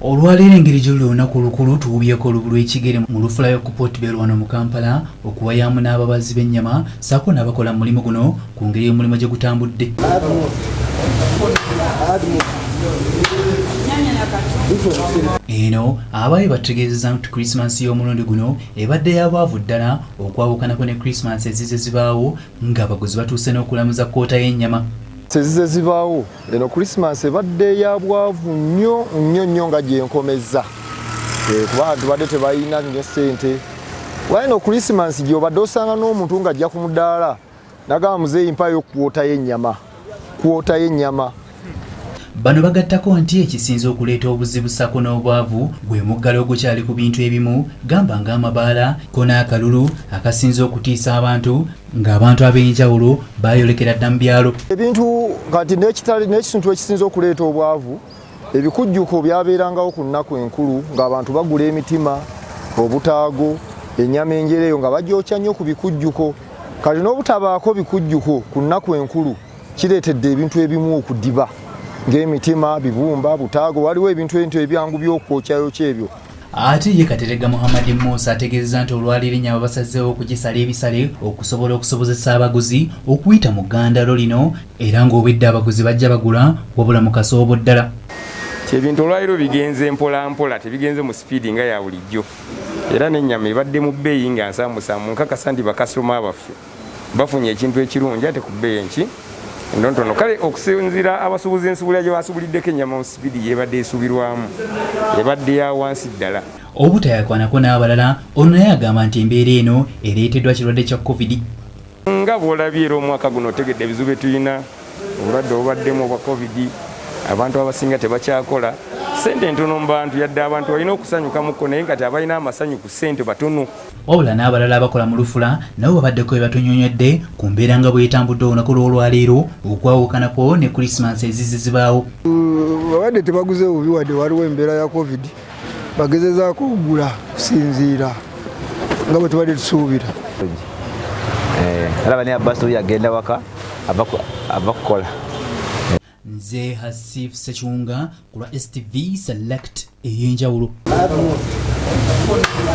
Olwaleero engeri gy'olunaku olukulu tuwubyeko olubulu ekigere mu lufulayo ku Port Bell wano mu Kampala okuwayamu n'ababazi b'ennyama ssaako n'abakola mu mulimu guno ku ngeri y'omulimu gye gutambudde. Eno abaayi bategeezezza nti Christmas y'omulundi guno ebadde y'abaavu ddala okwawukanako ne Christmas ezize zibaawo ng'abaguzi batuuse n'okulamuza kkoota y'ennyama. Sezize zibaawo eno Christmas ebadde ya bwavu nnyo nga gyenkomeza kuba abantu badde tebalina nnyo ssente. Wano Christmas gy'obadde osanga n'omuntu ng'ajja ku mudaala nagamba muzeeyi mpayo kwota y'ennyama. Bano bagattako nti ekisinze okuleeta obuzibu ssaako n'obwavu gwe muggalo ogukyali ku bintu ebimu gamba ng'amabaala ko n'akalulu akasinze okutiisa abantu ng'abantu ab'enjawulo baayolekera dda mu byalo. Ebintu kati n'ekitundu ekisinze okuleeta obwavu ebikujjuko byabeerangawo ku nnaku enkulu ng'abantu bagula emitima, obutaago, ennyama enjereyo nga bagyokya nnyo ku bikujjuko. Kati n'obutabaako bikujjuko ku nnaku enkulu kireetedde ebintu ebimu okudiba. Ng'emitima, bibumba, butaago, waliwo ebintu ebyangu by'okwokyayoky ebyo. Ate ye Katerega Muhammad Musa ategeezezza nti olwaleero ennyama basazeewo okugisala ebisale okusobola okusobozesa abaguzi okuyita mu ggandalo lino era ng'obwedda abaguzi bajja bagula wabula mu kasoobo ddala. Ebintu olwaleero bigenze mpola mpola, tebigenze mu sipiidi nga ya bulijjo. Era n'ennyama ebadde mu bbeeyi nga nsaamusaamu nkakasa nti bakasitoma baffe bafunye ekintu ekirungi ate ku bbeeyi enki ntono. Kale okusinziira abasuubuzi ensubula gye basubuliddeko ennyama mu sipiidi yebadde esubirwamu ebadde ya wansi ddala. Obutayakwanako n'abalala ono naye agamba nti embeera eno ereeteddwa kirwadde kya COVID. Nga bw'olabye era omwaka guno otegedde ebizibu bye tulina obulwadde obubaddemu obwa COVID, abantu abasinga tebakyakola, ssente ntono mu bantu yadde abantu balina okusanyukamukko naye nga tebalina amasanyu ku ssente batono. Wabula n'abalala abakola mu lufula nabo babaddeko batunyonyodde ku mbeera nga bw'etambudde olunaku lw'olwaleero okwawukanako ne Christmas ezize zibaawo. Babadde tebaguze bubi wadde waliwo embeera ya COVID bagezezaako okugula kusinziira nga bwe tubadde tusuubira. Alaba ne Abbas yagenda waka ava kukola. Nze Hasif Sechunga ku lwa STV Select ey'enjawulo.